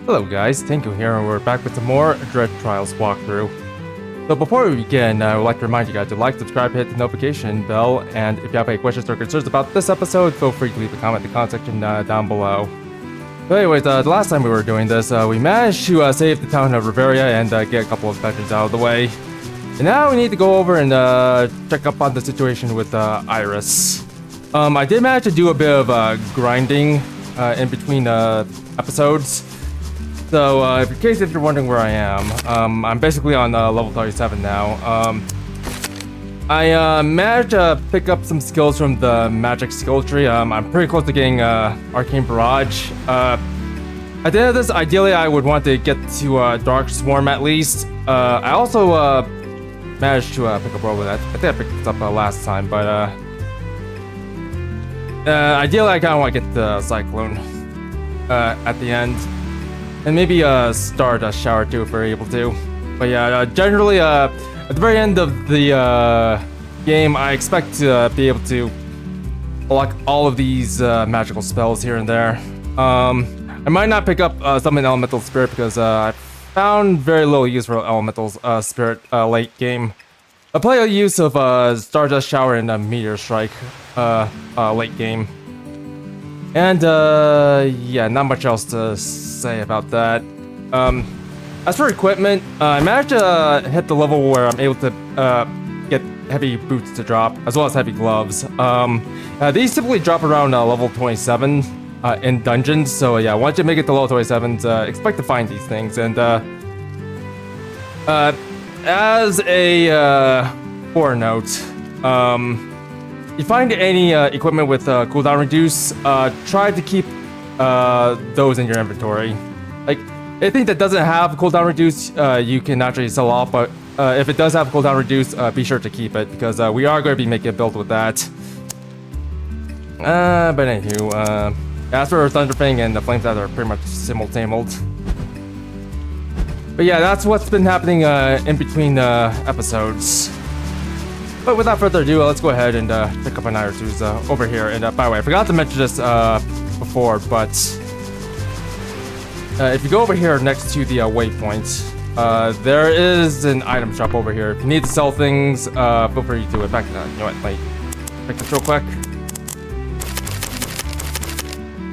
Hello guys, Tenku here, and we're back with some more Dread Trials walkthrough. So before we begin, I would like to remind you guys to like, subscribe, hit the notification bell, and if you have any questions or concerns about this episode, feel free to leave a comment in the comment section down below. So anyways, the last time we were doing this, we managed to save the town of Riveria and get a couple of dungeons out of the way. And now we need to go over and check up on the situation with Iris. I did manage to do a bit of grinding in between episodes. So, in case if you're wondering where I am, I'm basically on level 37 now. I managed to pick up some skills from the magic skill tree. I'm pretty close to getting Arcane Barrage. At the end of this, ideally I would want to get to Dark Swarm at least. I also managed to pick up Whirlwind. I think I picked this up last time, but ideally I kind of want to get the Cyclone at the end. And maybe start a shower too if we're able to. But yeah, generally at the very end of the game, I expect to be able to unlock all of these magical spells here and there. I might not pick up Summon Elemental Spirit because I found very little use for Elemental Spirit late game. I play a use of Stardust Shower and Meteor Strike late game. And yeah, not much else to say about that. As for equipment, I managed to hit the level where I'm able to get heavy boots to drop, as well as heavy gloves. These typically drop around level 27 in dungeons, so yeah, once you make it to level 27s, expect to find these things. And as a forenote, you find any equipment with cooldown reduce, try to keep those in your inventory. Like, anything that doesn't have cooldown reduce, you can actually sell off, but if it does have cooldown reduce, be sure to keep it, because we are going to be making a build with that. But anywho, as for Thunderfang and the Flames that are pretty much simultaneous. But yeah, that's what's been happening in between episodes. But without further ado, let's go ahead and pick up an item or two's over here. And by the way, I forgot to mention this before, but if you go over here next to the waypoint, there is an item shop over here. If you need to sell things, feel free to do it. Back to that. You know what? Like, pick this real quick.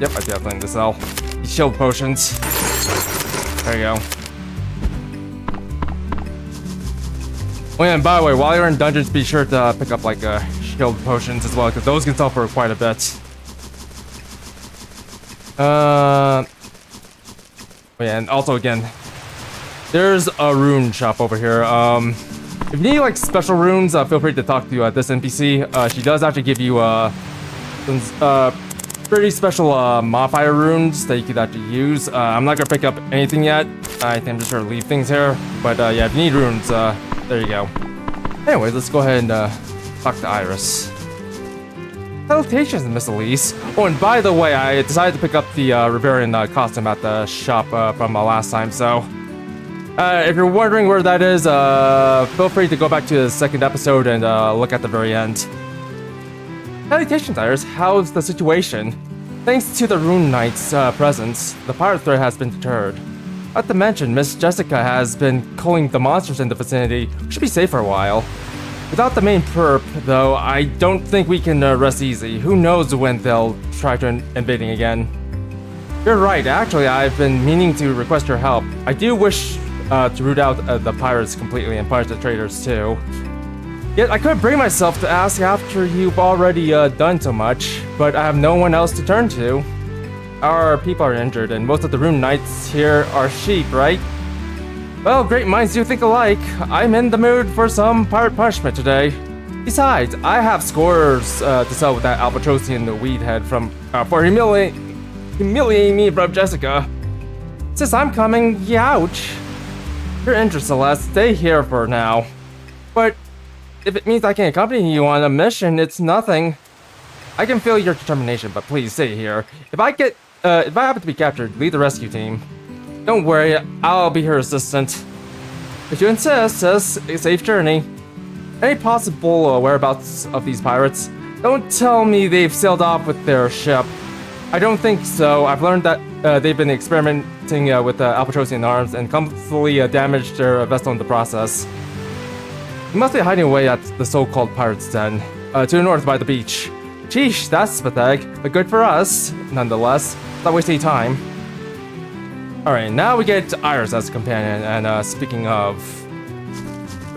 Yep, I do have something to sell. These shield potions. There you go. Oh yeah, and by the way, while you're in dungeons, be sure to pick up like shield potions as well, because those can sell for quite a bit. Oh yeah, and also again, there's a rune shop over here. If you need like special runes, feel free to talk to this NPC. She does actually give you some pretty special modifier runes that you could actually use. I'm not gonna pick up anything yet. I think I'm just gonna leave things here. But yeah, if you need runes, there you go. Anyway, let's go ahead and talk to Iris. Salutations, Miss Elise. Oh, and by the way, I decided to pick up the Riverian costume at the shop from last time, so if you're wondering where that is, feel free to go back to the second episode and look at the very end. Salutations, Iris. How's the situation? Thanks to the Rune Knight's presence, the pirate threat has been deterred. Not to mention, Miss Jessica has been culling the monsters in the vicinity. We should be safe for a while. Without the main perp, though, I don't think we can rest easy. Who knows when they'll try to invading again. You're right, actually, I've been meaning to request your help. I do wish to root out the pirates completely and punish the traitors too. Yet I couldn't bring myself to ask after you've already done so much, but I have no one else to turn to. Our people are injured, and most of the Rune Knights here are sheep, right? Well, great minds do think alike. I'm in the mood for some pirate punishment today. Besides, I have scores to sell with that Albatrosian Weedhead from for humiliating me in front of Jessica. Since I'm coming, youch. You're injured, Celeste. Stay here for now. But if it means I can accompany you on a mission, it's nothing. I can feel your determination, but please stay here. If I happen to be captured, lead the rescue team. Don't worry, I'll be her assistant. If you insist, a safe journey. Any possible whereabouts of these pirates? Don't tell me they've sailed off with their ship. I don't think so. I've learned that they've been experimenting with Albatrosian arms and completely damaged their vessel in the process. He must be hiding away at the so-called pirate's den, to the north by the beach. Sheesh, that's pathetic, but good for us, nonetheless. Not wasting time. Alright, now we get Iris as a companion, and speaking of...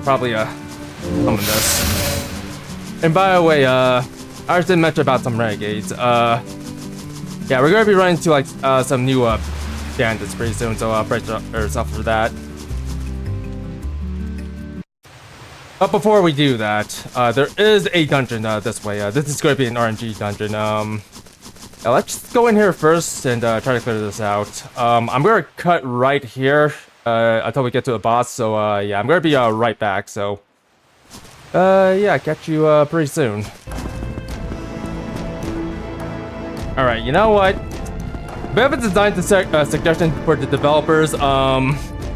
probably summon this. And by the way, Iris did mention about some renegades. Yeah, we're gonna be running to like some new bandits pretty soon, so brace yourself for that. But before we do that, there is a dungeon this way. This is going to be an RNG dungeon. Yeah, let's go in here first and try to clear this out. I'm going to cut right here until we get to the boss. So yeah, I'm going to be right back. So yeah, catch you pretty soon. All right, you know what? Bit of a design suggestion for the developers.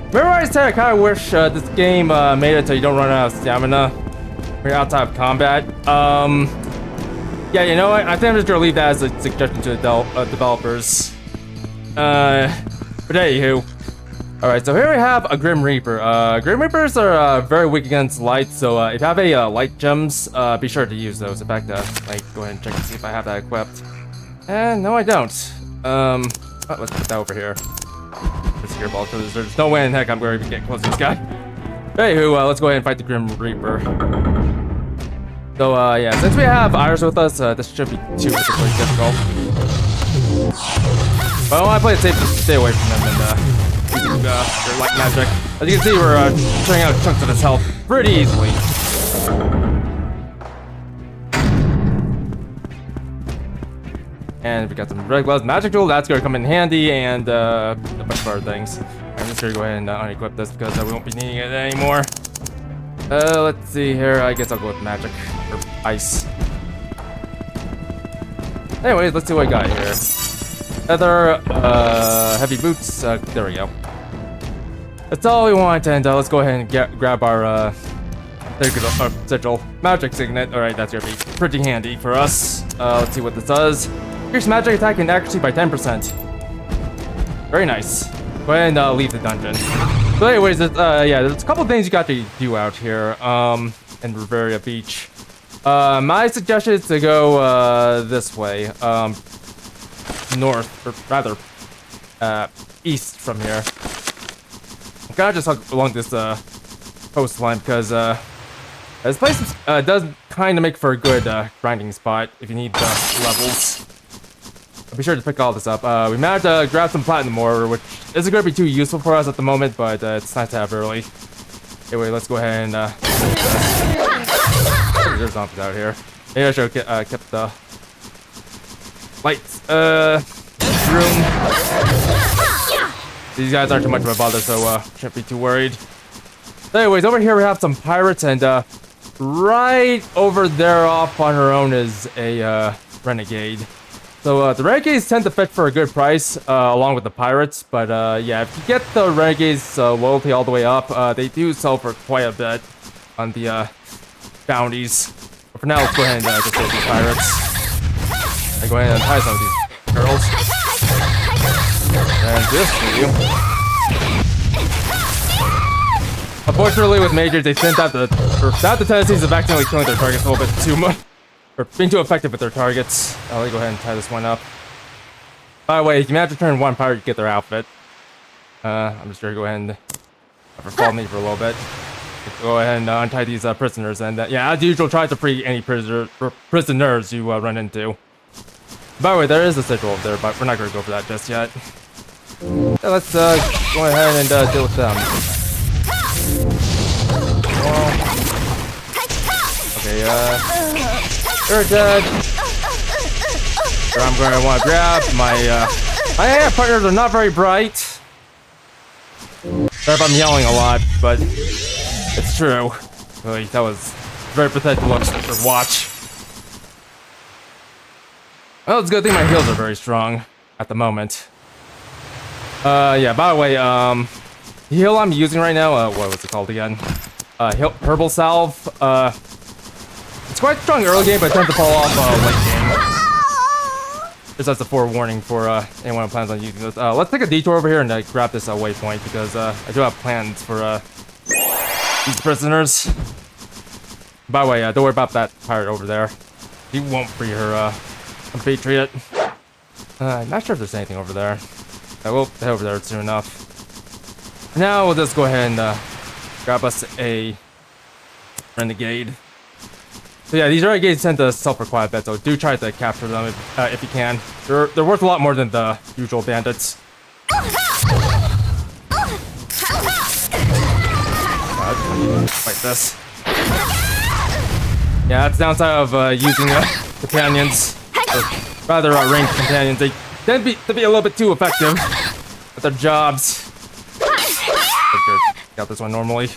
Remember I said I kind of wish this game made it so you don't run out of stamina when you're outside of combat? Yeah, you know what? I think I'm just gonna leave that as a suggestion to the developers. But anywho. Alright, so here we have a Grim Reaper. Grim Reapers are very weak against light, so if you have a light gems, be sure to use those. In fact, like, go ahead and check and see if I have that equipped. And no, I don't. Let's put that over here. This gear ball, because there's no way in heck I'm going to get close to this guy. Anywho, let's go ahead and fight the Grim Reaper. So, yeah, since we have Iris with us, this shouldn't be too particularly difficult. But I want to play it safe to stay away from them and using their light magic. As you can see, we're turning out chunks of his health pretty easily. And we got some red gloves, magic tool, that's gonna come in handy, and a bunch of other things. I'm just gonna go ahead and unequip this because we won't be needing it anymore. Let's see here. I guess I'll go with magic or ice. Anyways, let's see what I got here. Leather, heavy boots. There we go. That's all we want, and let's go ahead and grab our sigil, magic signet. All right, that's gonna be pretty handy for us. Let's see what this does. Increase magic attack and accuracy by 10%. Very nice. Go ahead and leave the dungeon. So anyways, yeah, there's a couple things you got to do out here in Riveria Beach. My suggestion is to go this way, north, or rather, east from here. I'm kind of just along this coastline because this place does kind of make for a good grinding spot if you need the levels. Be sure to pick all this up. We managed to grab some platinum ore, which isn't going to be too useful for us at the moment, but it's nice to have early. Anyway, let's go ahead and there's zombies out here. Maybe I should have kept the lights room. These guys aren't too much of a bother, so shouldn't be too worried. Anyways, over here we have some pirates, and right over there off on her own is a renegade. So the renegades tend to fetch for a good price along with the pirates, but yeah, if you get the renegades loyalty all the way up, they do sell for quite a bit on the bounties. But for now, let's go ahead and just go with the pirates. And go ahead and tie some of these girls. And this for you. Unfortunately, with mages, they tend to have the tendencies of accidentally killing their targets a little bit too much. Or being too effective with their targets. Let me go ahead and tie this one up. By the way, if you manage to turn one pirate, you get their outfit. I'm just gonna go ahead and follow me for a little bit. Go ahead and untie these prisoners, and yeah, as usual, try to free any prisoners you run into. By the way, there is a sigil over there, but we're not gonna go for that just yet. Yeah, let's go ahead and deal with them. Okay, you're dead. Or I'm going to want to grab my AI partners are not very bright. Sorry if I'm yelling a lot, but it's true. Really, that was very pathetic to look or watch. Well, it's a good thing my heals are very strong at the moment. Yeah, by the way, the heal I'm using right now, what was it called again? Herbal Salve. It's quite strong early game, but it tends to fall off late game. Just as a forewarning for anyone who plans on using this. Let's take a detour over here and grab this waypoint because I do have plans for these prisoners. By the way, don't worry about that pirate over there. He won't free her compatriot. Not sure if there's anything over there. I will head over there soon enough. Now we'll just go ahead and grab us a renegade. So yeah, these renegades tend to suffer quite a bit, so do try to capture them if you can. They're worth a lot more than the usual bandits. Fight this. Yeah, that's the downside of using companions. Or rather, ranged companions. They tend to be a little bit too effective at their jobs. Got this one normally.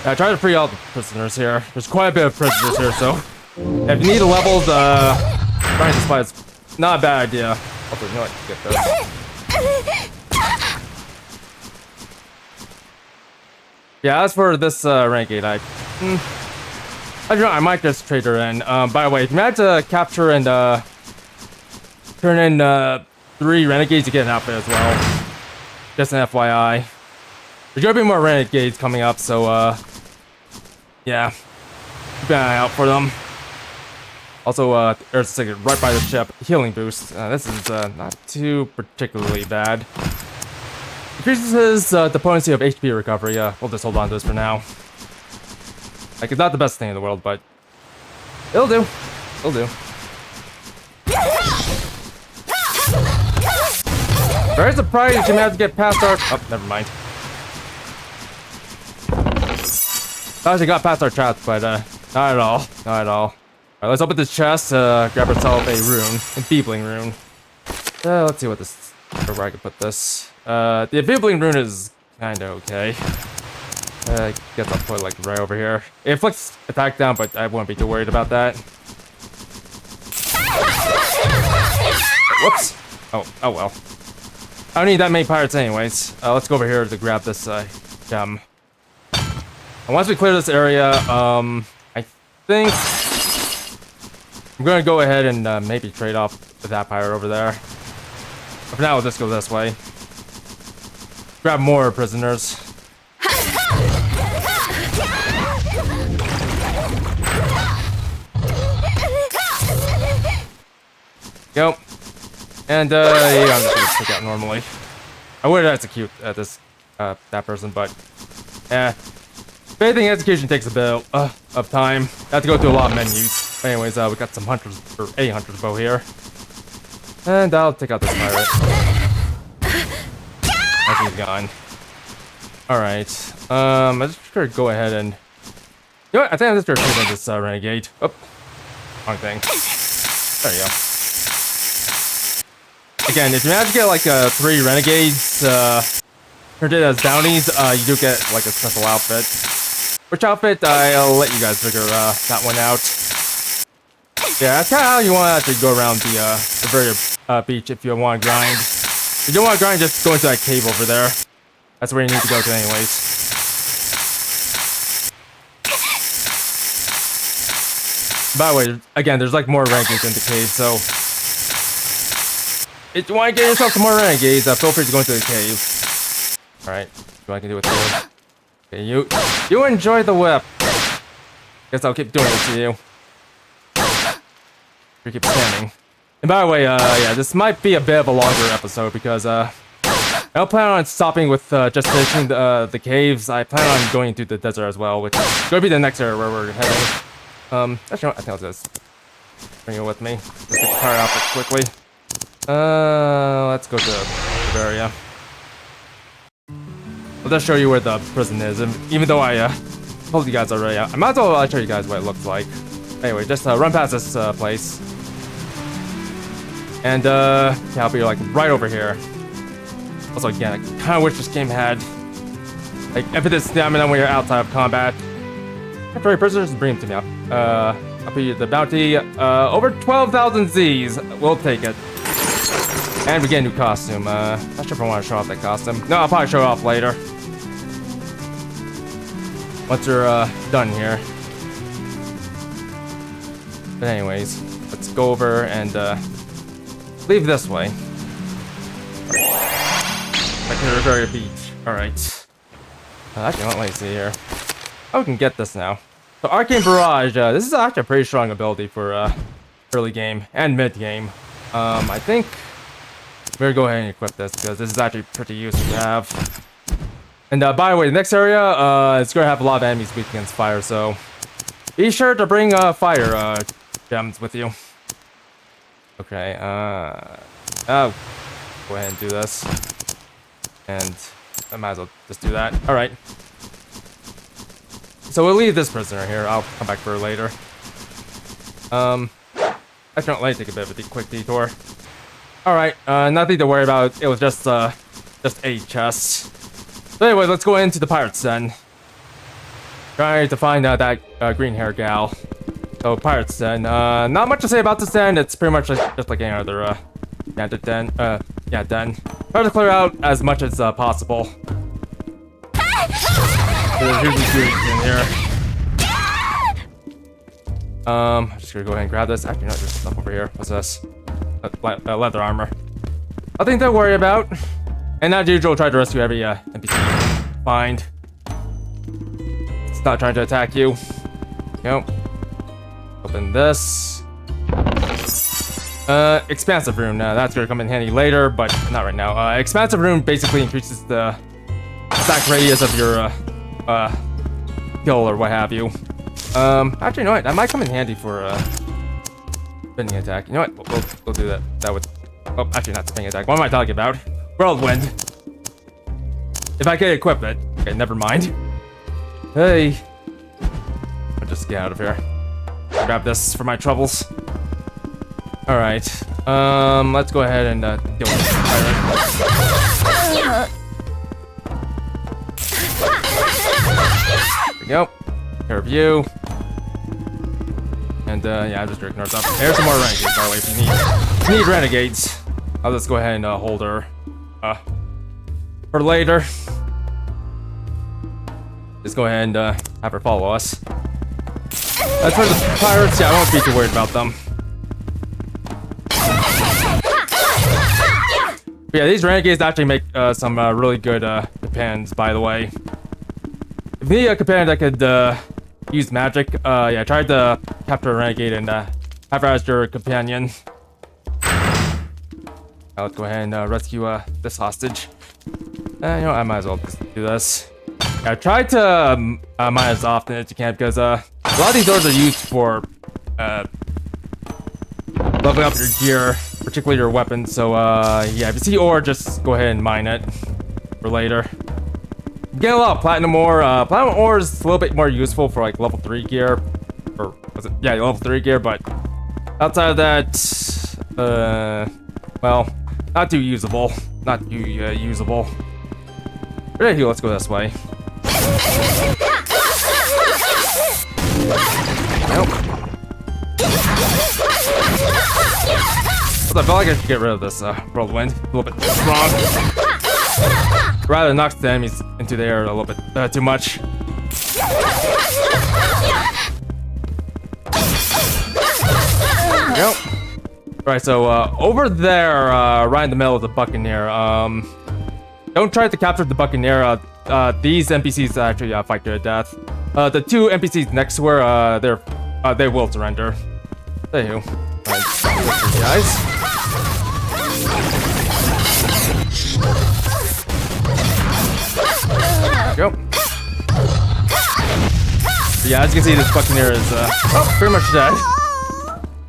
Yeah, try to free all the prisoners here. There's quite a bit of prisoners here, so if you need a leveled trying to spy is not a bad idea. Also, you know what? Get this. Yeah, as for this renegade, I don't know. I might just trade her in. By the way, if you manage to capture and turn in 3 renegades, you get an outfit as well. Just an FYI. There's gonna be more renegades coming up, so yeah, keep an eye out for them. Also, there's a ticket right by the ship. Healing boost. This is not too particularly bad. Increases the potency of HP recovery. We'll just hold on to this for now. Like, it's not the best thing in the world, but it'll do. It'll do. Very surprised you managed to get past our... Oh, never mind. Thought she got past our traps, but not at all. Not at all. Alright, let's open this chest, grab ourselves a rune. Enfeebling rune. Let's see what this... where I can put this. The enfeebling rune is kinda okay. I guess I'll put it like right over here. It inflicts attack down, but I won't be too worried about that. Whoops. Oh well. I don't need that many pirates anyways. Let's go over here to grab this gem. And once we clear this area, I think I'm gonna go ahead and maybe trade off with that pirate over there. But for now, we'll just go this way. Grab more prisoners. Go. And yeah, I'm just gonna pick out normally. I would execute this that person, but anything execution takes a bit of time. I have to go through a lot of menus. But anyways, we got some hunters or a hunter's bow here, and I'll take out this pirate. He's gone. All right. I'm just gonna go ahead and. You know what? I think I'm just gonna shoot at this renegade. Oh, wrong thing. There you go. Again, if you manage to get like 3 renegades turned in as bounties, you do get like a special outfit. Which outfit? I'll let you guys figure that one out. Yeah, that's kind of how you want to actually go around the very beach if you want to grind. If you don't want to grind, just go into that cave over there. That's where you need to go to anyways. By the way, again, there's like more renegades in the cave, so if you want to get yourself some more renegades, feel free to go into the cave. Alright, what I can do with you. Okay, you enjoy the whip. Guess I'll keep doing it to you. You keep standing. And by the way, yeah, this might be a bit of a longer episode because I don't plan on stopping with just finishing the caves. I plan on going into the desert as well, which is going to be the next area where we're heading. Actually, I think I'll just bring it with me. Let's get the pirate outfit quickly. Let's go to Bavaria. I'll just show you where the prison is, and even though I told you guys already, I might as well show you guys what it looks like. Anyway, just run past this place. And yeah, I'll be like right over here. Also, again, I kind of wish this game had like infinite stamina when you're outside of combat. Temporary prisoners, bring them to me. I'll pay you the bounty. Over 12,000 Z's. We'll take it. And we get a new costume. Not sure if I want to show off that costume. No, I'll probably show it off later. Once you're done here. But anyways, let's go over and leave this way. I can repair your beach. Alright. Actually, let me see here. Oh, we can get this now. So, Arcane Barrage, this is actually a pretty strong ability for early game and mid game. I think we're gonna go ahead and equip this because this is actually pretty useful to have. And by the way, the next area, it's gonna have a lot of enemies weak against fire, so be sure to bring fire gems with you. Okay, oh, go ahead and do this. And I might as well just do that. Alright. So we'll leave this prisoner here. I'll come back for her later. I can't let me take a bit of a quick detour. Alright, nothing to worry about. It was just a chest. So anyway, let's go into the pirate's den. Trying to find that green hair gal. So pirate's den. Not much to say about this den. It's pretty much just like any other den. Den. Try to clear out as much as possible. There's usually dudes in here. I'm just gonna go ahead and grab this. Actually, no, there's stuff over here. What's this? Leather armor. Nothing to worry about. And as usual, try to rescue every NPC you find. It's not trying to attack you. Nope. Open this. Expansive rune. That's gonna come in handy later, but not right now. Expansive rune basically increases the attack radius of your kill or what have you. Actually, you know what? That might come in handy for spinning attack. You know what? We'll do that. That would. Oh, actually, not spinning attack. What am I talking about? Whirlwind. If I can equip it. Okay, never mind. Hey. I'll just get out of here. Grab this for my troubles. All right. Let's go ahead and deal with this pirate. There we go. Care of you. And yeah, I'm just drinking her up. There's some more renegades, by the way, if you need renegades. I'll just go ahead and hold her for later. Just go ahead and have her follow us. As for the pirates, yeah, I won't be too worried about them. But yeah, these renegades actually make some really good companions, by the way. If you need a companion that could use magic, yeah, try to capture a renegade and have her as your companion. Now let's go ahead and rescue this hostage. You know, I might as well just do this. Yeah, try to mine as often as you can because a lot of these doors are used for leveling up your gear, particularly your weapons. So yeah, if you see ore, just go ahead and mine it for later. Get a lot of platinum ore. Platinum ore is a little bit more useful for like level 3 gear, or was it? Yeah, level 3 gear. But outside of that, well, not too usable. Not too usable. Right here, let's go this way. Nope. I felt like I should get rid of this whirlwind. A little bit strong. Rather knocks the enemies into the air a little bit too much. Nope. Right, so over there, right in the middle of the Buccaneer, don't try to capture the Buccaneer. These NPCs actually fight to the death. The two NPCs next to her, they will surrender. There you guys. Go. Yeah, as you can see, this Buccaneer is pretty much dead.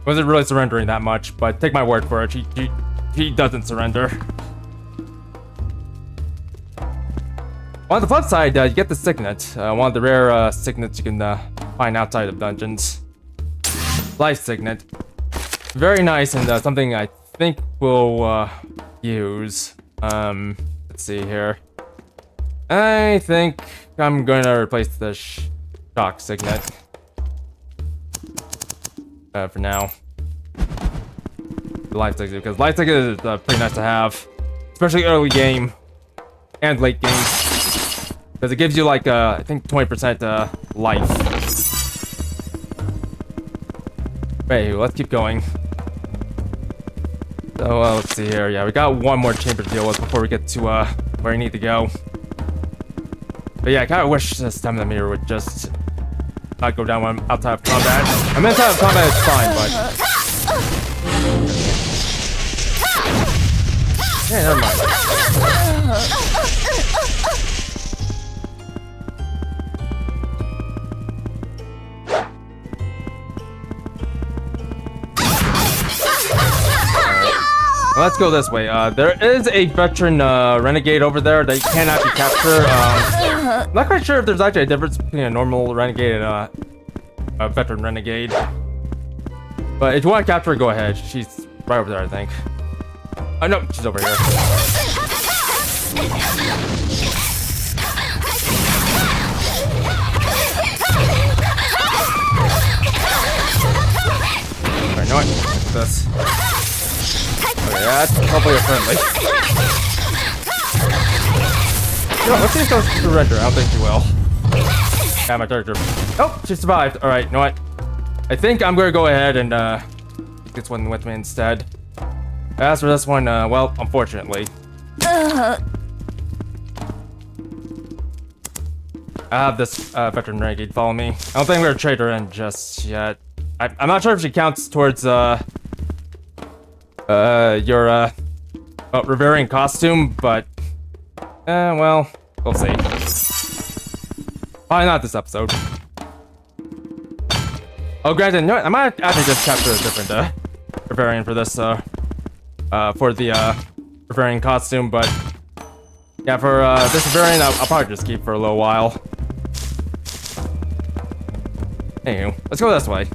Wasn't really surrendering that much, but take my word for it, he doesn't surrender. On the flip side, you get the Signet, one of the rare Signets you can find outside of dungeons. Life Signet. Very nice and something I think we'll use. Let's see here. I think I'm gonna replace the Shock Signet. For now. The Life Signet, because Life Signet is pretty nice to have. Especially early game and late game. Because it gives you like, I think 20% life. But anyway, let's keep going. So, let's see here. Yeah, we got one more chamber to deal with before we get to, where we need to go. But yeah, I kinda wish this time the meter would just not go down when I'm outside of combat. I mean, outside of combat is fine, but... Yeah, never mind. Let's go this way. There is a veteran renegade over there that you cannot be captured. I'm not quite sure if there's actually a difference between a normal renegade and a veteran renegade. But if you want to capture her, go ahead. She's right over there, I think. Oh no, she's over here. Alright, know what? What's this? Okay, that's probably a friendly. You know, let's see if she'll surrender. I don't think she will. Yeah, my character. Oh, she survived. Alright, you know what? I think I'm gonna go ahead and take this one with me instead. As for this one, well, unfortunately. I have this veteran renegade follow me. I don't think we're gonna trade her in just yet. I'm not sure if she counts towards your Riverian costume, but well, we'll see. Probably not this episode. Oh, granted, you know what? I might actually just capture a different Riverian for this for the Riverian costume, but yeah, for this Riverian, I'll probably just keep for a little while. Anywho, let's go this way.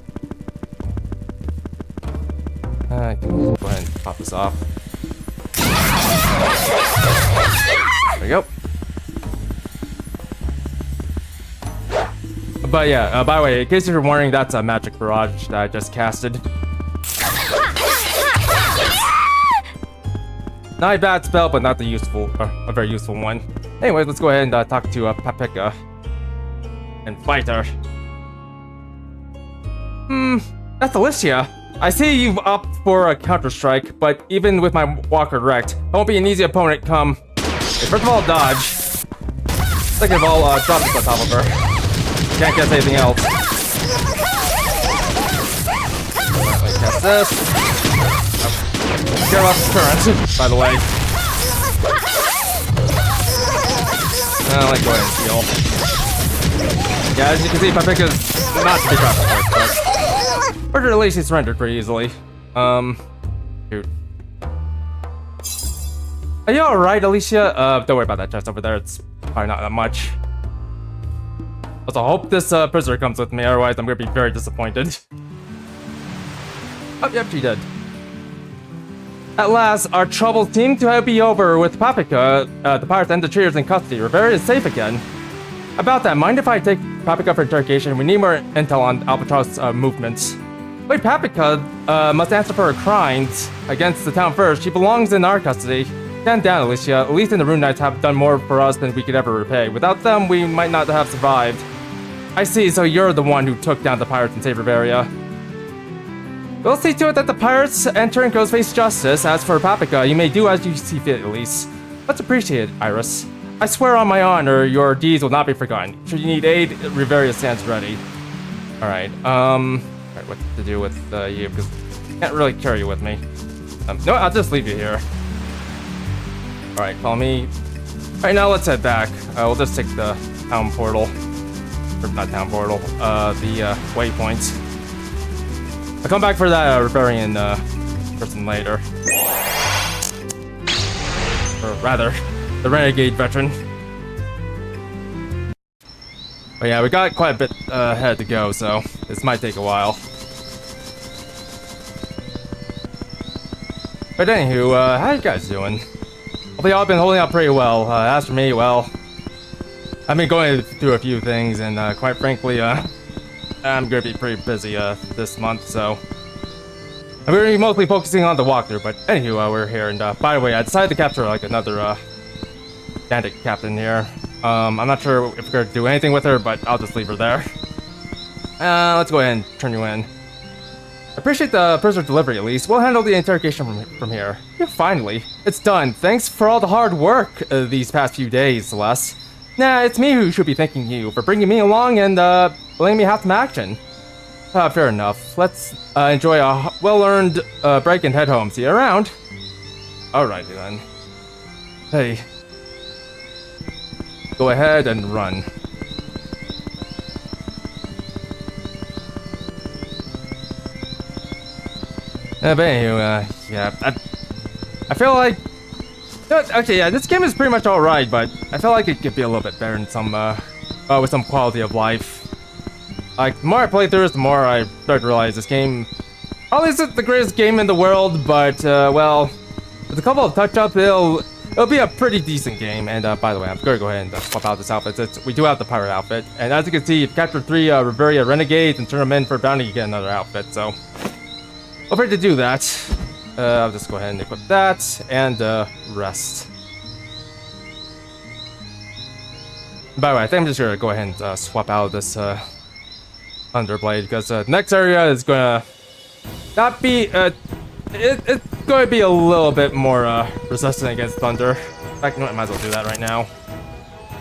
I can go ahead and pop this off. There we go. But yeah, by the way, in case you're wondering, that's a magic barrage that I just casted. Not a bad spell, but not the useful, a very useful one. Anyways, let's go ahead and talk to Paprika and fight her. That's Alicia. I see you've opted for a counter-strike, but even with my walker wrecked, I won't be an easy opponent come. Okay, first of all, dodge. Second of all, drop this on top of her. Can't guess anything else. Alright, cast this. Care about the current, by the way. Like, go ahead and heal. Yeah, as you can see, Paprika's not to be dropped, but at least he surrendered pretty easily. Shoot. Are you alright, Alicia? Don't worry about that chest over there. It's probably not that much. Also, I hope this prisoner comes with me, otherwise I'm gonna be very disappointed. Oh, yep, she did. At last, our troubles seem to be over with Paprika. The pirates and the traders in custody. Rivera is safe again. About that, mind if I take Paprika for interrogation? We need more intel on Albatross movements. Wait, Paprika must answer for her crimes against the town first. She belongs in our custody. Stand down, Alicia. At least in the Rune Knights have done more for us than we could ever repay. Without them, we might not have survived. I see, so you're the one who took down the pirates and saved Riveria. We'll see to it that the pirates and Turncos face justice. As for Paprika, you may do as you see fit, Elise. Let's appreciate it, Iris. I swear on my honor, your deeds will not be forgotten. Should you need aid, Riveria stands ready. Alright, alright, what to do with you, because I can't really carry you with me. No, I'll just leave you here. Alright, follow me. Alright, now let's head back. We'll just take the town portal. Or not town portal, the waypoints. I'll come back for that Riverian person later. Or rather, the renegade veteran. But yeah, we got quite a bit ahead to go, so this might take a while. But anywho, how you guys doing? Hopefully y'all been holding up pretty well. As for me, well, I've been going through a few things, and quite frankly, I'm gonna be pretty busy this month, so I'm gonna be mostly focusing on the walkthrough. But anywho, we're here, and by the way, I decided to capture like another bandit captain here. I'm not sure if we're gonna do anything with her, but I'll just leave her there. Let's go ahead and turn you in. Appreciate the prisoner delivery at least. We'll handle the interrogation from here. Yeah, finally. It's done. Thanks for all the hard work these past few days, Celeste. Nah, it's me who should be thanking you for bringing me along and letting me have some action. Fair enough. Let's enjoy a well-earned break and head home. See you around. Alrighty then. Hey. Go ahead and run. But anywho, yeah, I feel like... Okay, yeah, this game is pretty much alright, but I feel like it could be a little bit better in some, with some quality of life. Like, the more I play through this, the more I start to realize this game probably isn't the greatest game in the world, but, well, with a couple of touch-ups, it'll be a pretty decent game. And, by the way, I'm gonna go ahead and swap out this outfit. We do have the pirate outfit, and as you can see, if you capture 3 Reveria Renegades and turn them in for bounty, you get another outfit, so... Feel free to do that. I'll just go ahead and equip that, and, rest. By the way, I think I'm just gonna go ahead and, swap out this, Thunderblade, because, next area is gonna not be, it's gonna be a little bit more, resistant against thunder. In fact, you know what, I might as well do that right now.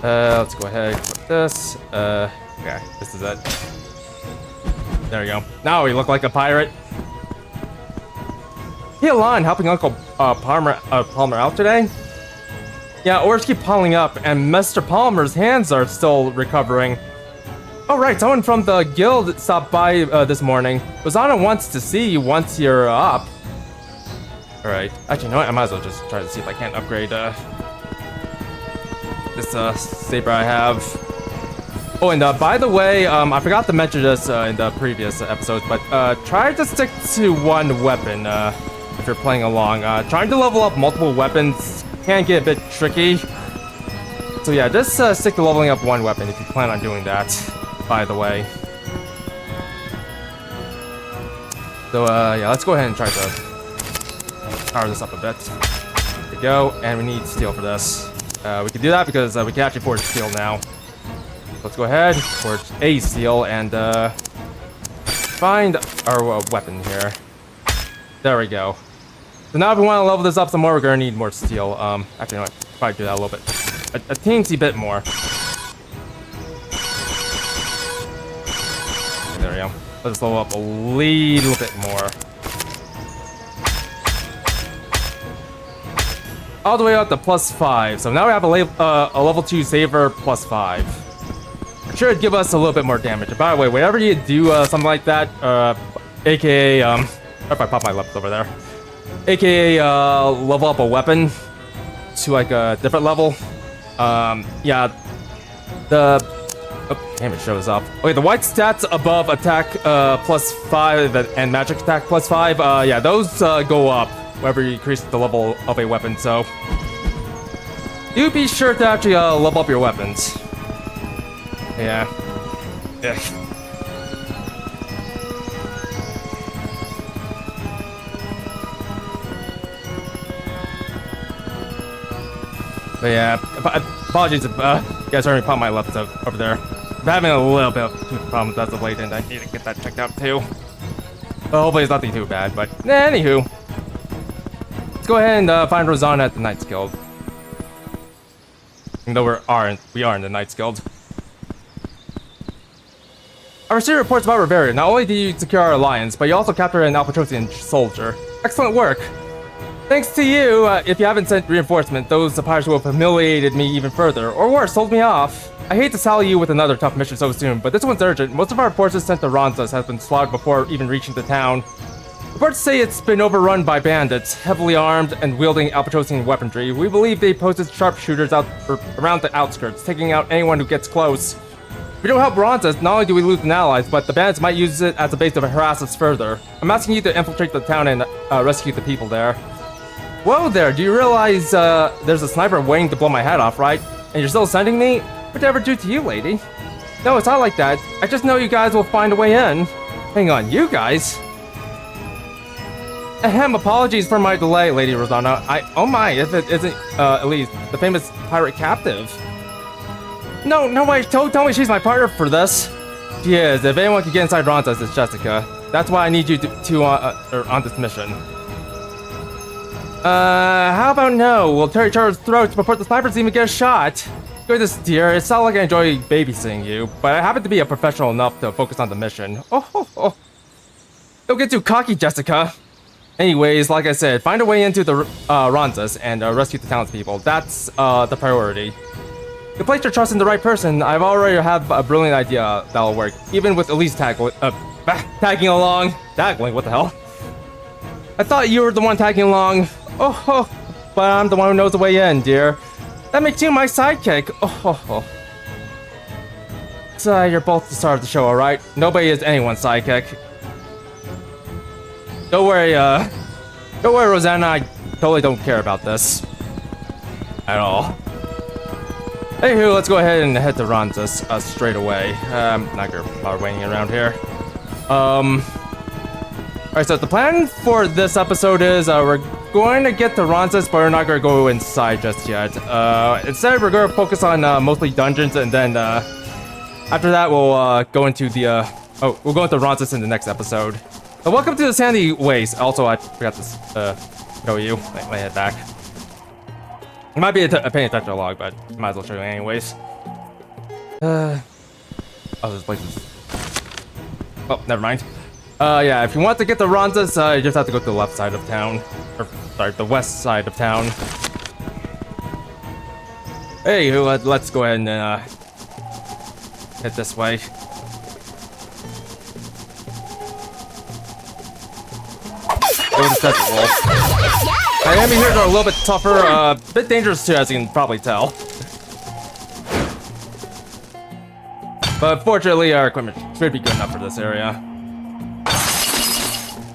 Let's go ahead and equip this. Okay, this is it. There we go. Now we look like a pirate. Hey, Alon, helping Uncle Palmer out today? Yeah, orders keep piling up, and Mr. Palmer's hands are still recovering. Oh right, someone from the guild stopped by this morning. Rosanna wants to see you once you're up. Alright, actually, you know what? I might as well just try to see if I can't upgrade this saber I have. Oh, and by the way, I forgot to mention this in the previous episodes, but try to stick to one weapon if you're playing along. Trying to level up multiple weapons can get a bit tricky. So yeah, just stick to leveling up one weapon if you plan on doing that, by the way. So yeah, let's go ahead and try to power this up a bit. There we go, and we need steel for this. We can do that because we can actually forge steel now. Let's go ahead, forge a steel, and find our weapon here. There we go. So now if we want to level this up some more, we're going to need more steel. Actually, no, probably do that a little bit. A teensy bit more. Okay, there we go. Let's level up a little bit more. All the way up to +5. So now we have a level 2 saber +5. It should give us a little bit more damage. And by the way, whenever you do something like that, aka, if I pop my left over there, aka level up a weapon to like a different level, yeah, the damage shows up. Okay, the white stats above attack +5 and magic attack +5, yeah, those go up whenever you increase the level of a weapon. So do be sure to actually level up your weapons. Yeah. Yeah. But yeah, apologies if you guys heard me pop my left over there. I'm having a little bit of tooth problems as of late, and I need to get that checked out too. Well, hopefully it's nothing too bad, but anywho. Let's go ahead and find Rosanna at the Knights Guild. Even though we are in the Knights Guild. I received reports about Reveria. Not only did you secure our alliance, but you also captured an Albatrosian soldier. Excellent work! Thanks to you, if you haven't sent reinforcement, those pirates will have humiliated me even further, or worse, sold me off. I hate to sally you with another tough mission so soon, but this one's urgent. Most of our forces sent to Ronzas have been slaughtered before even reaching the town. Reports say it's been overrun by bandits, heavily armed and wielding Albatrosian weaponry. We believe they posted sharpshooters around the outskirts, taking out anyone who gets close. If we don't help Ronzas, not only do we lose an ally, but the bandits might use it as a base to harass us further. I'm asking you to infiltrate the town and rescue the people there. Whoa there, do you realize there's a sniper waiting to blow my head off, right? And you're still sending me? What'd I ever do to you, lady? No, it's not like that. I just know you guys will find a way in. Hang on, you guys? Ahem, apologies for my delay, Lady Rosanna. Oh my, if it isn't, Elise, the famous pirate captive. No way, tell me she's my partner for this. She is. If anyone can get inside Ronzas, it's Jessica. That's why I need you to on this mission. How about no? We'll tear each other's throats before the snipers even get a shot. Goodness, dear, it's not like I enjoy babysitting you, but I happen to be a professional enough to focus on the mission. Oh. Don't get too cocky, Jessica. Anyways, like I said, find a way into the Ronzas and rescue the townspeople. That's the priority. You place your trust in the right person. I've already have a brilliant idea that'll work, even with Elise tagging along. Tagging? What the hell? I thought you were the one tagging along. Oh, but I'm the one who knows the way in, dear. That makes you my sidekick. Oh. So you're both the star of the show, alright? Nobody is anyone's sidekick. Don't worry, Rosanna. I totally don't care about this at all. Anywho, let's go ahead and head to Ronzas straight away. Not gonna bother waiting around here. Alright, so the plan for this episode is we're going to get to Ronzas, but we're not gonna go inside just yet. Instead, we're gonna focus on mostly dungeons, and then after that, we'll go into the we'll go into Ronzas in the next episode. Welcome to the Sandy Waste. Also, I forgot to show you. Let me head back. It might be a pain to touch a log, but might as well show you anyways. Oh, this place is... Oh, never mind. Yeah, if you want to get to Ronzas, you just have to go to the left side of town. Or, sorry, the west side of town. Hey, let's go ahead and head this way. The enemy here are a little bit tougher, a bit dangerous too, as you can probably tell. But fortunately, our equipment should be good enough for this area.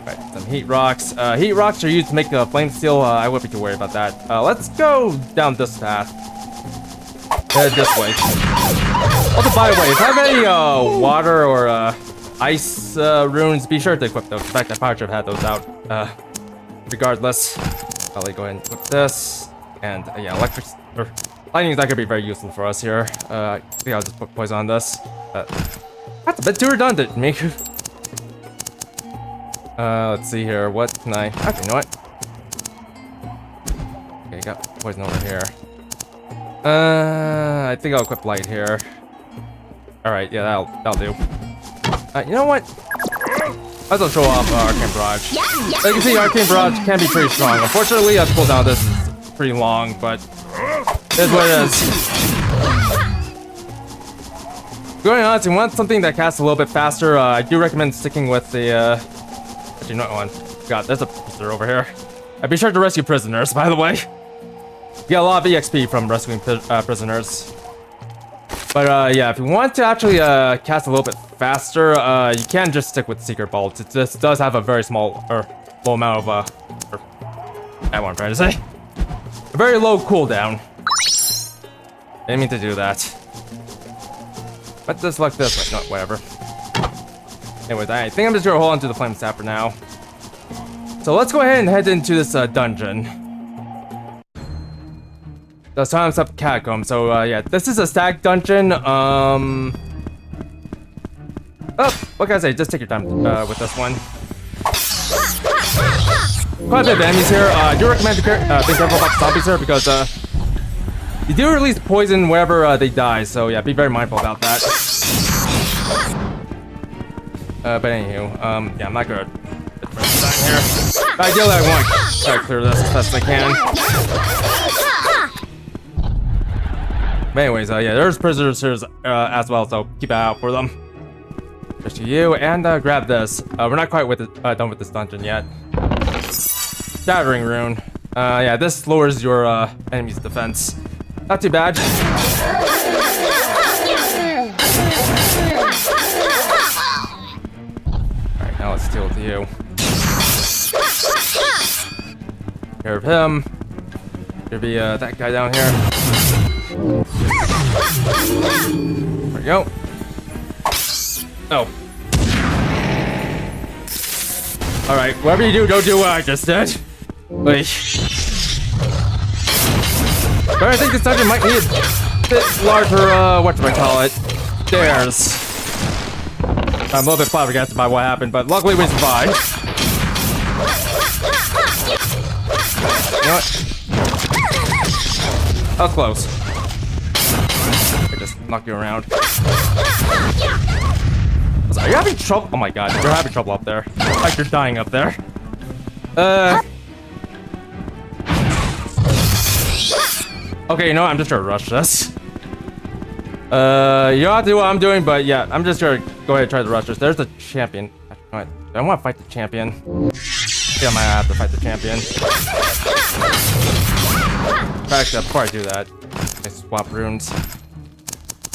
Alright, some heat rocks. Heat rocks are used to make flame steel. I wouldn't be too worried about that. Let's go down this path. Head this way. Also, by the way, if you have any water or ice runes, be sure to equip those. In fact, I probably should have had those out. Regardless, I'll go ahead and equip this. And yeah, electric or lightning is not gonna be very useful for us here. I think I'll just put poison on this. That's a bit too redundant, Miku. Let's see here. What can I? Okay, you know what? Okay, got poison over here. I think I'll equip light here. All right, yeah, that'll do. You know what? Might as well show off Arcane Barrage. As you can see, Arcane Barrage can be pretty strong. Unfortunately, the cooldown this is pretty long, but it is what it is. Going on, if you want something that casts a little bit faster, I do recommend sticking with the, actually, not one. God, there's a prisoner over here. Be sure to rescue prisoners, by the way. You get a lot of EXP from rescuing prisoners. But yeah, if you want to actually cast a little bit faster, you can just stick with Secret Bolts. It just does have a very small, or low amount of, that's what I'm trying to say. A very low cooldown. I didn't mean to do that. But just like this, like, no, whatever. Anyways, I think I'm just gonna hold on to the Flame Staff for now. So let's go ahead and head into this dungeon. The Silence Up Catacomb. So yeah, this is a stag dungeon. Oh, what can I say? Just take your time with this one. Quite a bit of enemies here. I do recommend being careful about the zombies here because you do release poison wherever they die. So yeah, be very mindful about that. But anywho, yeah, I'm not gonna put time here. Ideally, I want to try to clear this as best as I can. But anyways, yeah, there's prisoners here as well, so keep an eye out for them. Just to you, and grab this. We're not quite done with this dungeon yet. Shattering Rune. Yeah, this lowers your enemy's defense. Not too bad. Alright, now let's deal with you. Take care of him. There'll be that guy down here. There we go. Oh. Alright, whatever you do, don't do what I just did. Wait. But I think this dungeon might need a bit larger, whatchamacallit, stairs. I'm a little bit flabbergasted by what happened, but luckily we survived. You know what? That was close. I just knock you around. Are you having trouble? Oh my god, you're having trouble up there. Like you're dying up there. Okay, you know what? I'm just gonna rush this. You don't have to do what I'm doing, but yeah, I'm just gonna go ahead and try to rush this. There's the champion. I want to fight the champion. Yeah, I might have to fight the champion. Actually, before I do that, I swap runes.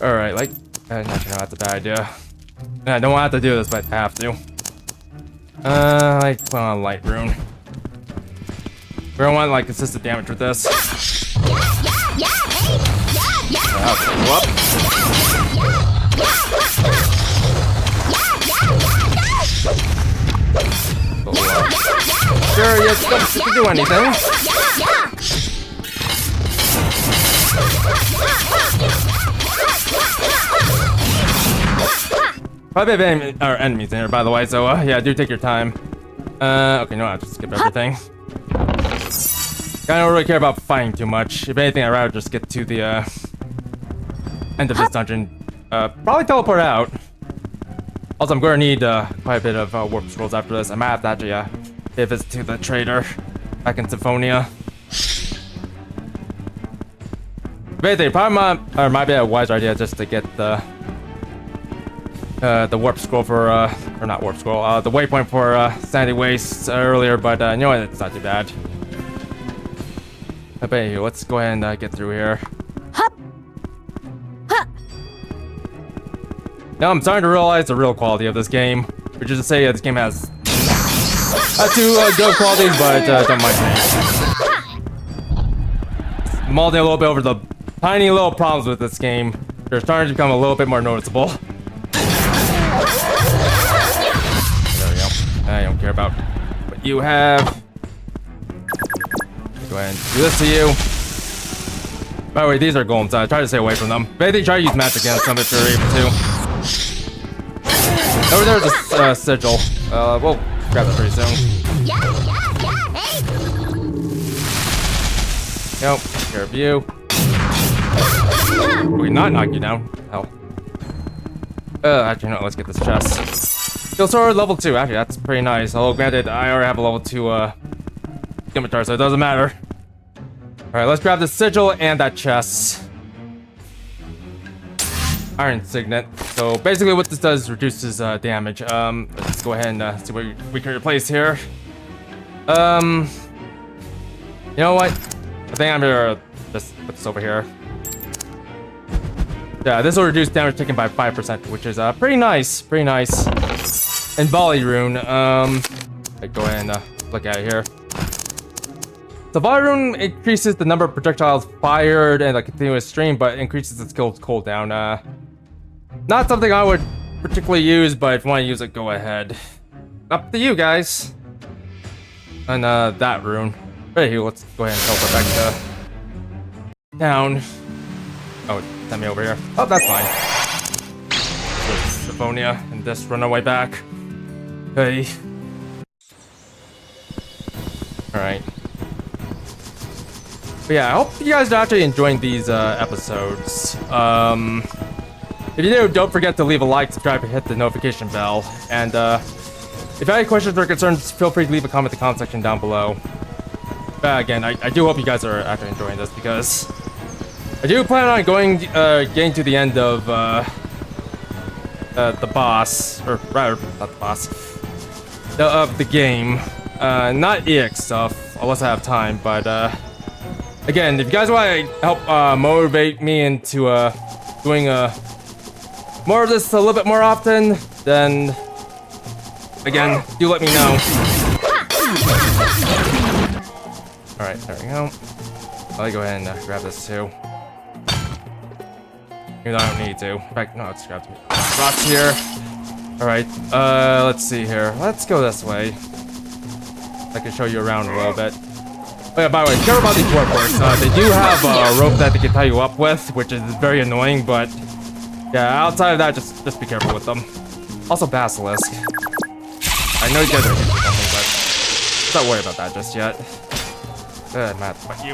Alright, like, actually, no, that's a bad idea. I don't want to have to do this, but I have to. Like, put on a light rune. We don't want, like, consistent damage with this. Go up. Sure, you don't do anything. Probably have enemies in here, by the way, so yeah, do take your time. Okay, no, I'll just skip everything. I don't really care about fighting too much. If anything, I'd rather just get to the end of this dungeon. Probably teleport out. Also, I'm gonna need quite a bit of warp scrolls after this. I might have to actually pay a visit to the trader back in Symphonia. If anything, probably might be a wiser idea just to get the warp scroll for or not warp scroll, the waypoint for Sandy Wastes earlier, but you know what, it's not too bad. But anyway, let's go ahead and get through here. Now I'm starting to realize the real quality of this game, which is to say this game has two good qualities, but don't mind me. I'm mulling a little bit over the tiny little problems with this game. They're starting to become a little bit more noticeable. There we go. I don't care about what you have. Go ahead and do this to you. By the way, these are golems. Try to stay away from them. Maybe try to use magic against them if you're able to. Over there's a sigil. We'll grab it pretty soon. Nope, take care of you. We not knock you down. Hell. Actually, no, let's get this chest. Skill sword level 2. Actually, that's pretty nice. Although, granted, I already have a level 2 scimitar, so it doesn't matter. Alright, let's grab the sigil and that chest. Iron Signet. So basically what this does is reduces damage. Let's go ahead and see what we can replace here. You know what? I think I'm gonna just put this over here. Yeah, this will reduce damage taken by 5%, which is pretty nice. Pretty nice. And volley rune. Go ahead and look at it here. The volley rune increases the number of projectiles fired in a continuous stream, but increases its skill cooldown. Not something I would particularly use, but if you want to use it, go ahead. Up to you guys. And that rune. Right here, let's go ahead and teleport back to town. Oh, send me over here. Oh, that's fine. Symphonia and just run our way back. Okay. Alright. But yeah, I hope you guys are actually enjoying these episodes. If you do, don't forget to leave a like, subscribe, and hit the notification bell. And if you have any questions or concerns, feel free to leave a comment in the comment section down below. But again, I do hope you guys are actually enjoying this because I do plan on getting to the end of the boss, or rather, not the boss, of the game. Not EX stuff, unless I have time. But again, if you guys want to help motivate me into doing more of this a little bit more often, then again, do let me know. Alright, there we go. I'll go ahead and grab this too. Even though I don't need to. In fact, no, let's grab some rocks here. Alright, let's see here. Let's go this way. I can show you around a little bit. Oh yeah, by the way, care about these warpers. They do have a rope that they can tie you up with, which is very annoying, but yeah, outside of that, just be careful with them. Also Basilisk. I know you guys are thinking something, but let's not worry about that just yet. Good, Matt, but you.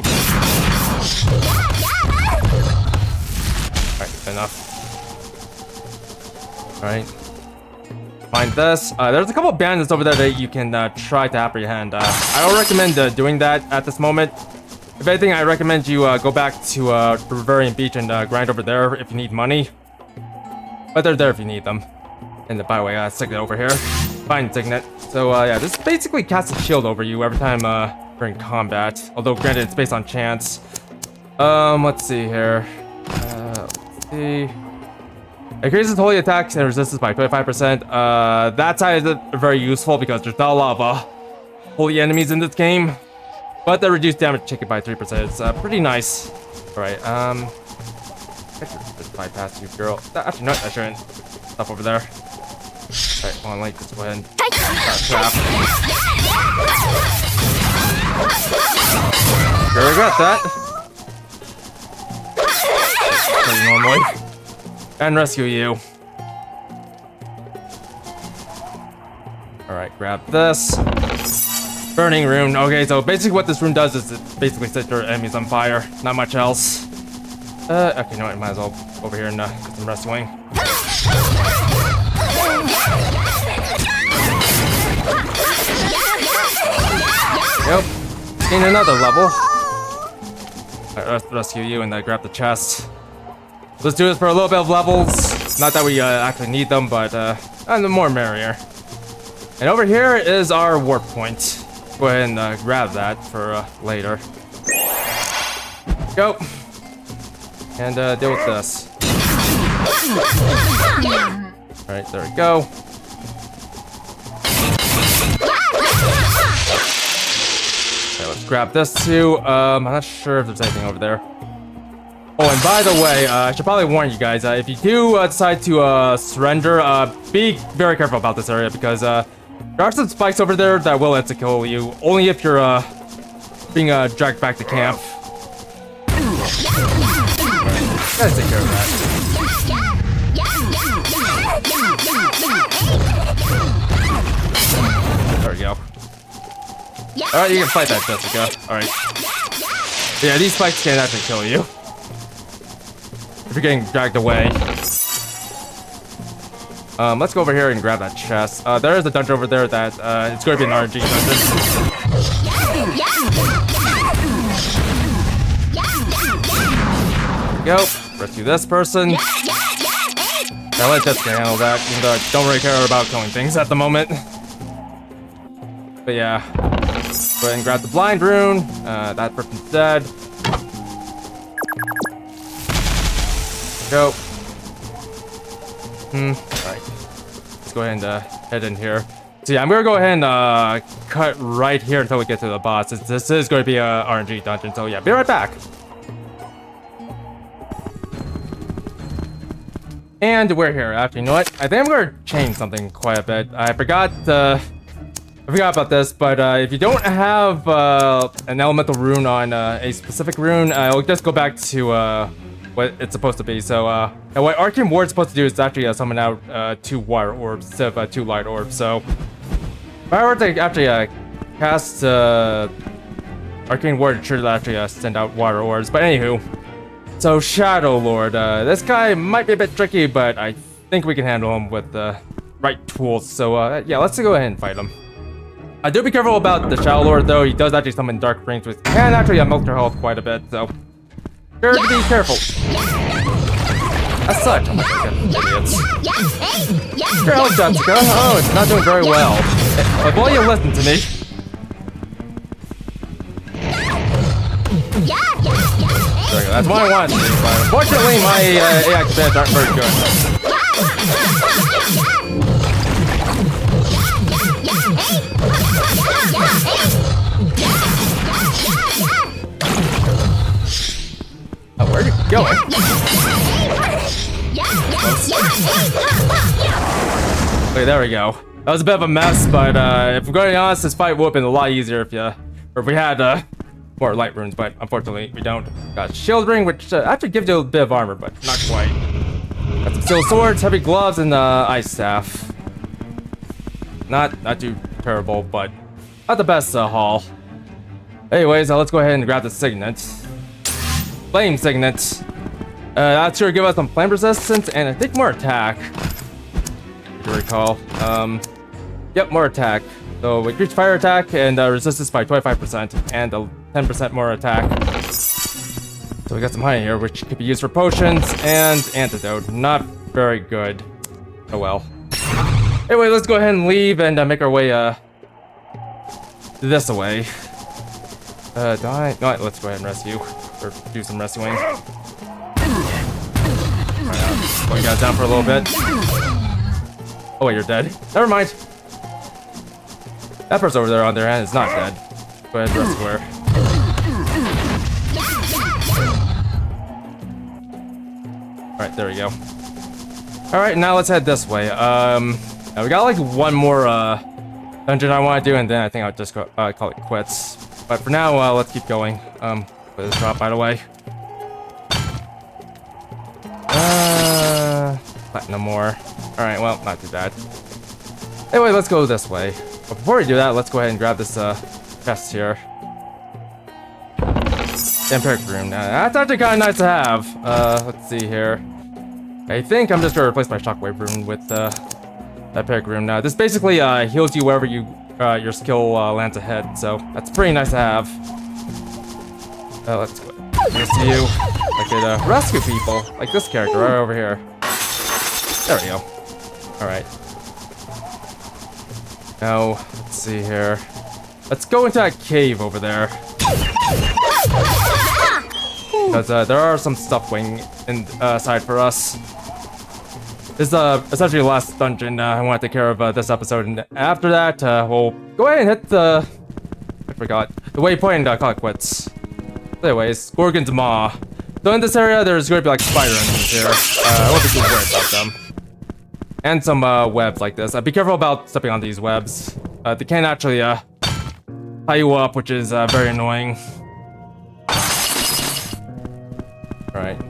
Alright, enough. Alright. Find this. There's a couple of bandits over there that you can try to apprehend. I don't recommend doing that at this moment. If anything, I recommend you go back to Bavarian Beach and grind over there if you need money. But they're there if you need them. And by the way, Signet over here. Fine, Signet. So yeah, this basically casts a shield over you every time you're in combat. Although granted, it's based on chance. Let's see here. Let's see. It increases holy attacks and resistance by 25%. That side is very useful because there's not a lot of holy enemies in this game. But the reduced damage ticket by 3%. It's pretty nice. Alright, I should just bypass you, girl. Actually, no, I shouldn't. Stuff over there. Alright, come on, like, just go ahead and trap. Sure, got that. Pretty normally. And rescue you. Alright, grab this. Burning rune. Okay, so basically what this rune does is it basically sets your enemies on fire. Not much else. Okay, no, I might as well over here and get some rescuing. Yep. Gain another level. Alright, rescue you and grab the chest. Let's do this for a little bit of levels. Not that we actually need them, but the more merrier. And over here is our warp point. Go ahead and grab that for later. Go. And deal with this. Alright, there we go. Okay, let's grab this too. I'm not sure if there's anything over there. Oh, and by the way, I should probably warn you guys, if you do decide to surrender, be very careful about this area because there are some spikes over there that will have to kill you, only if you're being dragged back to camp. Gotta take care of that. There we go. Alright, you can fight that, Jessica. Alright. Yeah, these spikes can't actually kill you if you're getting dragged away. Let's go over here and grab that chest. There is a dungeon over there that it's going to be an RNG dungeon. There we go. Rescue this person. I'll let Jessica handle that, even though I don't really care about killing things at the moment. But yeah. Go ahead and grab the blind rune. That person's dead. Go. Alright. Let's go ahead and head in here. So yeah, I'm gonna go ahead and cut right here until we get to the boss. This is going to be a RNG dungeon, so yeah, be right back. And we're here. Actually, you know what? I think I'm gonna change something quite a bit. I forgot about this, but if you don't have an elemental rune on a specific rune, I'll just go back to what it's supposed to be. So, and what Arcane Ward's supposed to do is actually summon out 2 water orbs instead of 2 light orbs. So, if I were to actually cast Arcane Ward, it should actually send out water orbs. But anywho, so Shadow Lord, this guy might be a bit tricky, but I think we can handle him with the right tools. So, yeah, let's go ahead and fight him. Do be careful about the Shadow Lord, though. He does actually summon Dark Rings, which can actually milk your health quite a bit, so sure to be careful. As such, oh my god, idiots. Your health, Jessica. Oh, it's not doing very well. But will you listen to me? There we go. That's what I wanted to do, but unfortunately, my AI commands aren't very good. Oh, where are you going? Okay, there we go. That was a bit of a mess, but if we're going to be honest, this fight would have been a lot easier if we had more light runes, but unfortunately we don't. Got shield ring, which actually gives you a bit of armor, but not quite. Got some steel swords, heavy gloves, and ice staff. Not too terrible, but not the best haul. Anyways, let's go ahead and grab the Signet. Flame Signet. That's sure give us some flame resistance and I think more attack. If you recall. Yep, more attack. So increase fire attack and resistance by 25% and 10% more attack. So we got some honey here, which could be used for potions and antidote. Not very good. Oh well. Anyway, let's go ahead and leave and make our way this way. No, let's go ahead and rescue or do some rescuing. Right, you guys down for a little bit. Oh wait, you're dead. Never mind. That person over there on their hand is not dead. Go ahead and rescue her. Alright, there we go. Alright, now let's head this way. Now we got like one more dungeon I want to do, and then I think I'll just go, call it quits. But for now, let's keep going. For this drop, by the way. Platinum more. Alright, well, not too bad. Anyway, let's go this way. But before we do that, let's go ahead and grab this chest here. Vampiric Rune. That's actually kind of nice to have. Let's see here. I think I'm just going to replace my Shockwave Rune with Vampiric Rune. This basically heals you wherever your skill lands ahead, so that's pretty nice to have. Let's go. Nice to you. I could rescue people, like this character right over here. There we go. Alright. Now, let's see here. Let's go into that cave over there. Because there are some stuff waiting inside for us. This is essentially the last dungeon I want to take care of this episode, and after that, we'll go ahead and hit the... I forgot. The waypoint and call it quits. Anyways, Gorgon's Maw. So in this area, there's going to be like spider engines here. I won't be too worried about them. And some webs like this. Be careful about stepping on these webs. They can actually tie you up, which is very annoying. Alright.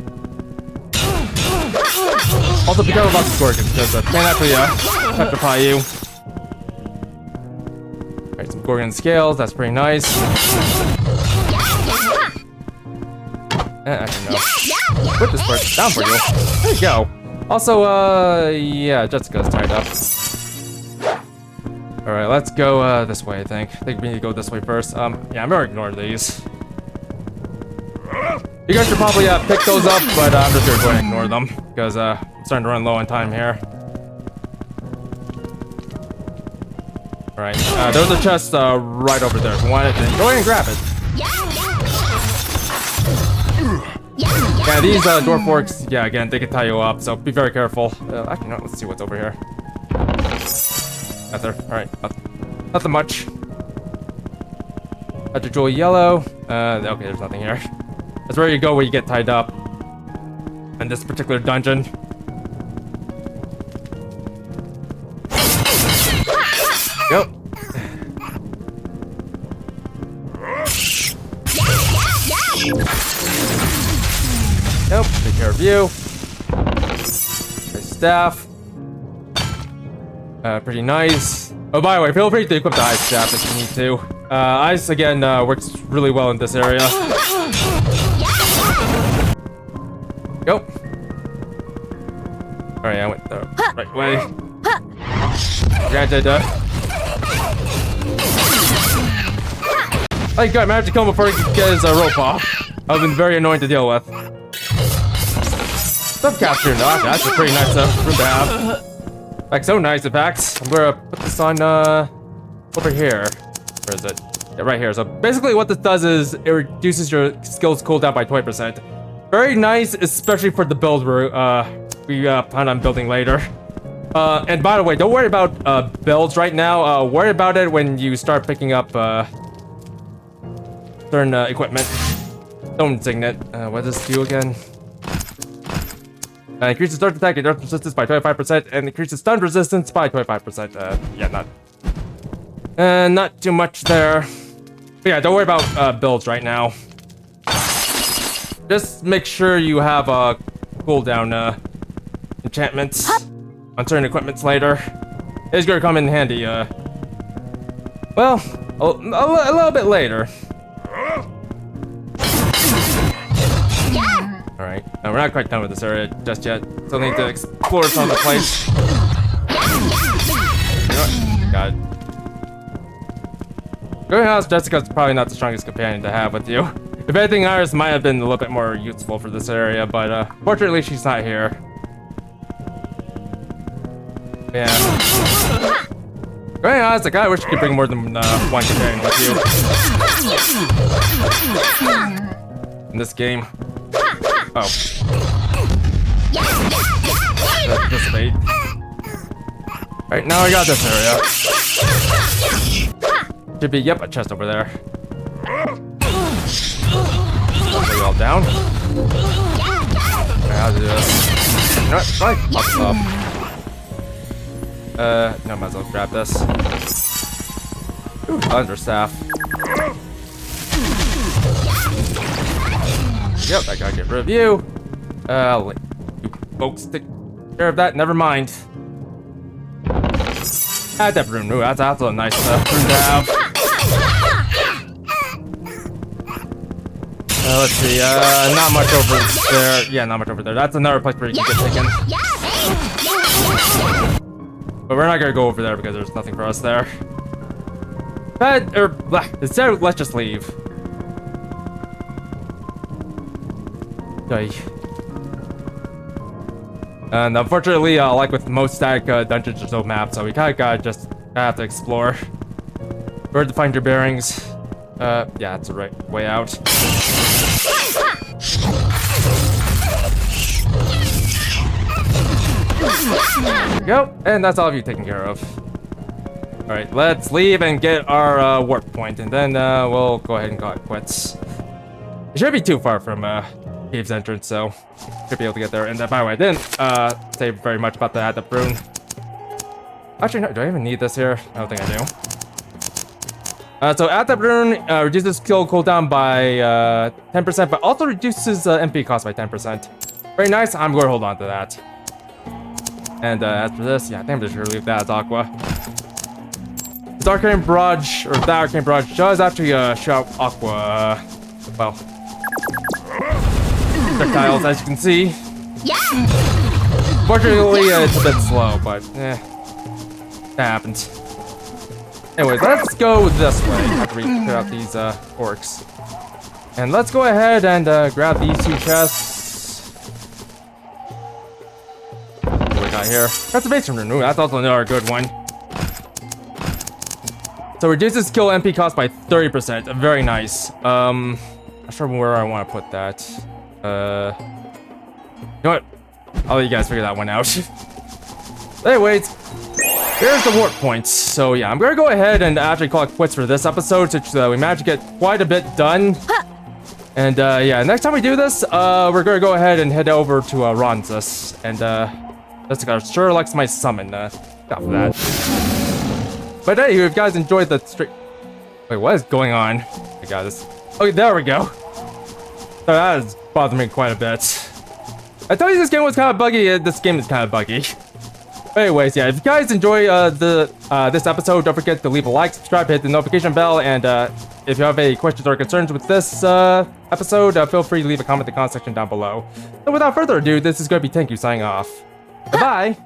Also, be careful about the Gorgon, because they can actually petrify you. Alright, some Gorgon scales, that's pretty nice. Actually, no. Put this part down for you. There you go. Also, yeah, Jessica's tied up. Alright, let's go this way, I think. I think we need to go this way first. Yeah, I'm gonna ignore these. You guys should probably pick those up, but I'm just gonna go ahead and ignore them because I'm starting to run low on time here. Alright, there's a chest right over there. If you want it, then go ahead and grab it. Yeah, these dwarf forks, yeah, again, they can tie you up, so be very careful. Actually, no, let's see what's over here. Nothing. Alright, nothing much. Magic Jewel Yellow. Okay, there's nothing here. That's where you go when you get tied up in this particular dungeon. Go. Nope, take care of you. Nice staff. Pretty nice. Oh, by the way, feel free to equip the ice staff if you need to. Ice, again, works really well in this area. Go. Alright, I went the right way. Granted, thank God, I managed to kill him before he could get his rope off. I've been very annoying to deal with. Subcapture knock, that's a pretty nice room to have. In fact, so nice, in fact. I'm gonna put this on, over here. Where is it? Yeah, right here. So basically what this does is it reduces your skills cooldown by 20%. Very nice, especially for the build we plan on building later. And by the way, don't worry about builds right now. Worry about it when you start picking up certain equipment. Stone Signet. What does this do again? Increases start attack and earth resistance by 25% and increases stun resistance by 25%. Yeah, not too much there. But yeah, don't worry about builds right now. Just make sure you have cooldown enchantments on certain equipments later. It's gonna come in handy, well, a little bit later. Alright, we're not quite done with this area just yet. Still need to explore some of the place. God. Going honest, Jessica's probably not the strongest companion to have with you. If anything, Iris might have been a little bit more useful for this area, but fortunately she's not here. Yeah. Going honest, I kinda wish you could bring more than one companion with you. In this game. Oh. Dissipate. Right, now I got this area. Should be, yep, a chest over there. Are you all down? Alright, how to do this? You know what? Probably pop this up. No, might as well grab this. Ooh, thunder staff. Yep, I gotta get rid of you. Let you folks take care of that. Never mind. Add that rune. Ooh, that's also a nice rune to have. Let's see. Not much over there. Yeah, not much over there. That's another place where you can get taken. But we're not gonna go over there because there's nothing for us there. But, instead, let's just leave. Okay. And unfortunately, like with most static dungeons, there's no map, so we kinda gotta have to explore. Where to find your bearings. Yeah, that's the right way out. There we go, and that's all of you taken care of. Alright, let's leave and get our warp point, and then we'll go ahead and call it quits. It shouldn't be too far from Cave's entrance, so should be able to get there. And by the way, I didn't say very much about the Adept Rune. Actually, no, do I even need this here? I don't think I do. So Adept Rune reduces skill cooldown by 10%, but also reduces MP cost by 10%. Very nice. I'm going to hold on to that. And as for this, yeah, I think I'm just going to leave that as Aqua. This Arcane Barrage, or that Arcane Barrage, does actually shout Aqua, well, projectiles, as you can see. Fortunately, it's a bit slow, but that happens. Anyways, let's go this way after we clear out these orcs. And let's go ahead and grab these two chests. What do we got here? Conservation Rune. Ooh, that's also another good one. So reduces skill MP cost by 30%. Very nice. Not sure where I want to put that. You know what? I'll let you guys figure that one out. Anyways, here's the warp points. So yeah, I'm gonna go ahead and actually call it quits for this episode, since we managed to get quite a bit done. And yeah, next time we do this, we're gonna go ahead and head over to Ronzas, and Jessica sure likes my summon. Got for that. But hey, if you guys enjoyed the stream, wait, what is going on? I got this. Okay, there we go. So that is bothering me quite a bit. I told you this game was kind of buggy. This game is kind of buggy. Anyways, yeah, if you guys enjoy this episode, don't forget to leave a like, subscribe, hit the notification bell, and if you have any questions or concerns with this episode, feel free to leave a comment in the comment section down below. And without further ado, this is going to be Tenku signing off. Bye-bye!